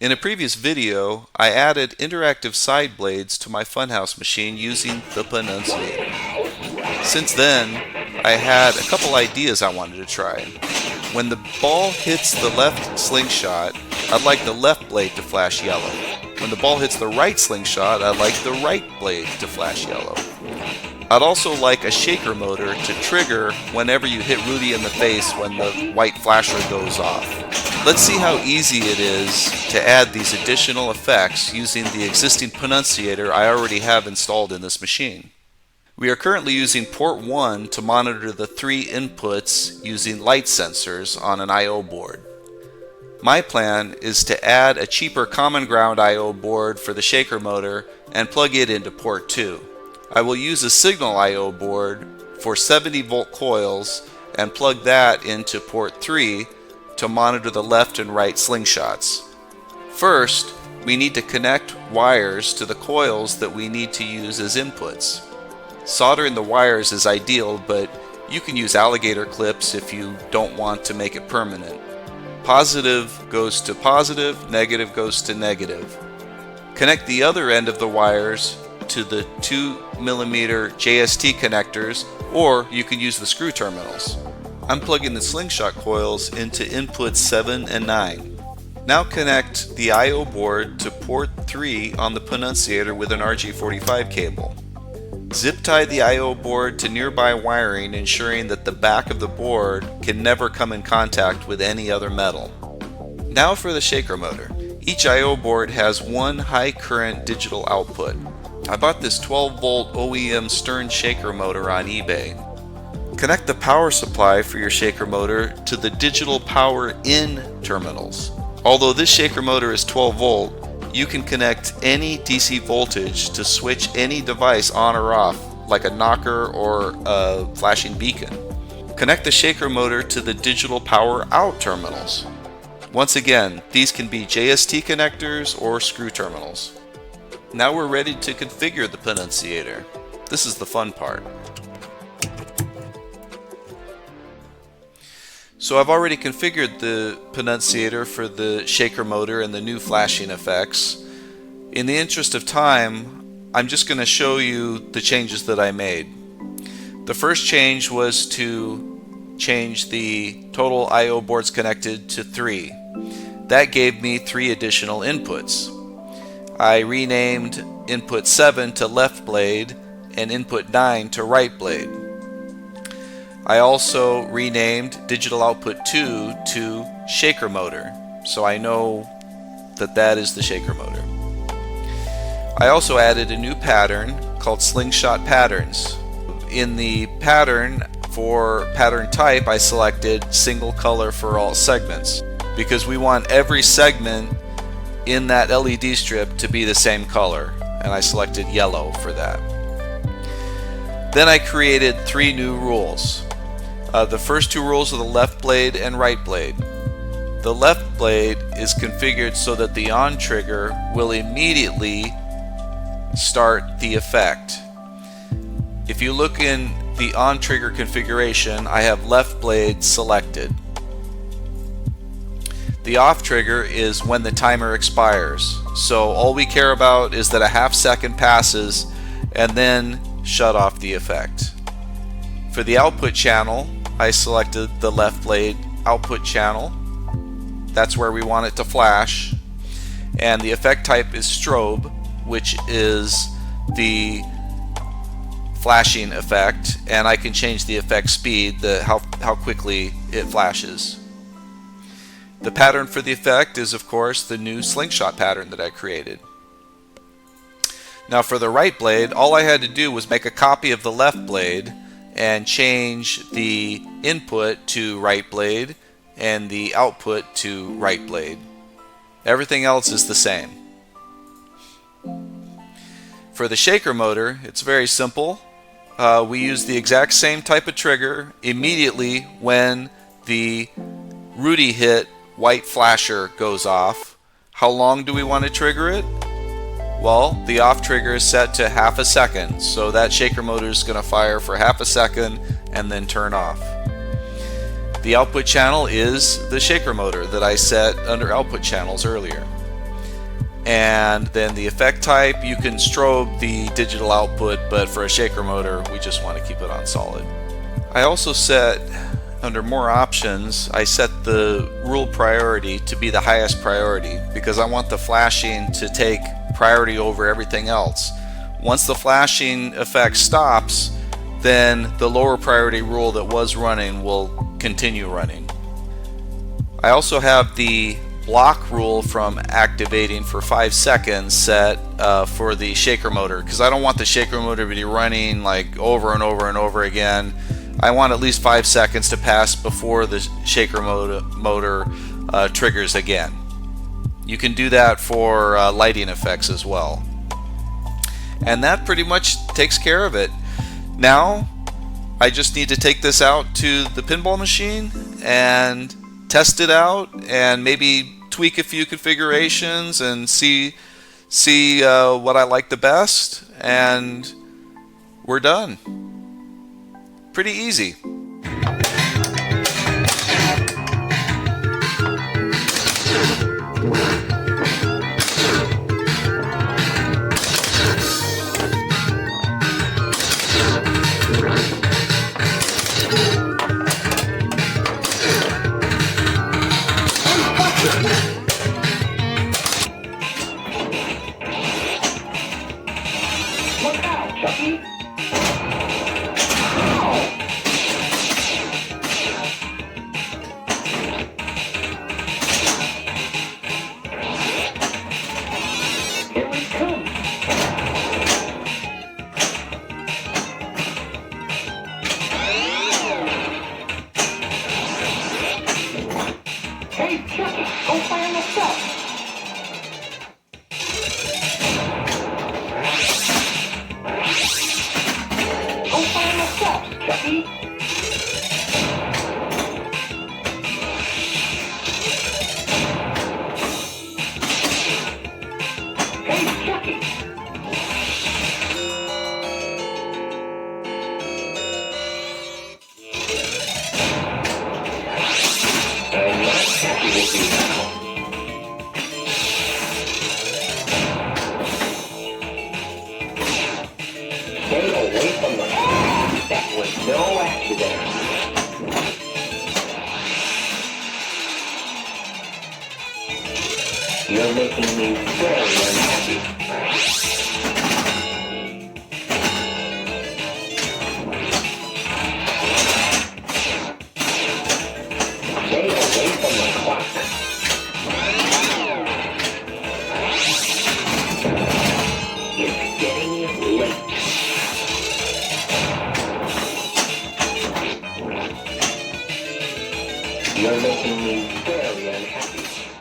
In a previous video, I added interactive side blades to my funhouse machine using the Pinnunciator. Since then, I had a couple ideas I wanted to try. When the ball hits the left slingshot, I'd like the left blade to flash yellow. When the ball hits the right slingshot, I'd like the right blade to flash yellow. I'd also like a shaker motor to trigger whenever you hit Rudy in the face when the white flasher goes off. Let's see how easy it is to add these additional effects using the existing Pinnunciator I already have installed in this machine. We are currently using port 1 to monitor the 3 inputs using light sensors on an I/O board. My plan is to add a cheaper common ground I/O board for the shaker motor and plug it into port 2. I will use a signal I/O board for 70 volt coils and plug that into port 3 to monitor the left and right slingshots. First, we need to connect wires to the coils that we need to use as inputs. Soldering the wires is ideal, but you can use alligator clips if you don't want to make it permanent. Positive goes to positive, negative goes to negative. Connect the other end of the wires to the 2mm JST connectors, or you can use the screw terminals. I'm plugging the slingshot coils into inputs 7 and 9. Now connect the I/O board to port 3 on the Pinnunciator with an RJ45 cable. Zip tie the I/O board to nearby wiring, ensuring that the back of the board can never come in contact with any other metal. Now for the shaker motor. Each I/O board has one high current digital output. I bought this 12 volt OEM Stern shaker motor on eBay. Connect the power supply for your shaker motor to the digital power in terminals. Although this shaker motor is 12 volt, you can connect any DC voltage to switch any device on or off, like a knocker or a flashing beacon. Connect the shaker motor to the digital power out terminals. Once again, these can be JST connectors or screw terminals. Now we're ready to configure the Pinnunciator. This is the fun part. So I've already configured the Pinnunciator for the shaker motor and the new flashing effects. In the interest of time, I'm just going to show you the changes that I made. The first change was to change the total I/O boards connected to 3. That gave me 3 additional inputs. I renamed input 7 to left blade and input 9 to right blade. I also renamed digital output 2 to shaker motor, so I know that that is the shaker motor. I also added a new pattern called slingshot patterns. In the pattern, for pattern type, I selected single color for all segments because we want every segment in that LED strip to be the same color, and I selected yellow for that. Then I created 3 new rules. The first 2 rules are the left blade and right blade. The left blade is configured so that the on trigger will immediately start the effect. If you look in the on trigger configuration, I have left blade selected. The off trigger is when the timer expires. So all we care about is that a half second passes and then shut off the effect. For the output channel, I selected the left blade output channel. That's where we want it to flash. And the effect type is strobe, which is the flashing effect, and I can change the effect speed, how quickly it flashes. The pattern for the effect is, of course, the new slingshot pattern that I created. Now for the right blade, all I had to do was make a copy of the left blade and change the input to right blade and the output to right blade. Everything else is the same. For the shaker motor, it's very simple. We use the exact same type of trigger immediately when the Rudy hit white flasher goes off. How long do we want to trigger it? Well, the off trigger is set to half a second, so that shaker motor is going to fire for half a second and then turn off. The output channel is the shaker motor that I set under output channels earlier. And then the effect type, you can strobe the digital output, but for a shaker motor, we just want to keep it on solid. I also set, under more options, I set the rule priority to be the highest priority because I want the flashing to take priority over everything else. Once the flashing effect stops, then the lower priority rule that was running will continue running. I also have the block rule from activating for 5 seconds set for the shaker motor, because I don't want the shaker motor to be running like over and over and over again. I want at least 5 seconds to pass before the shaker motor triggers again. You can do that for lighting effects as well. And that pretty much takes care of it. Now I just need to take this out to the pinball machine and test it out and maybe tweak a few configurations and see what I like the best, and we're done. Pretty easy. Look out, Chucky! Here we come! Hey, Chucky, go find the stuff! Go find the stuff, Chucky! Hey, Chucky! I'm not happy with you now. Stay away from the... That was no accident. You're making me very unhappy. Stay away from the clock. It's getting late. You're making me very unhappy.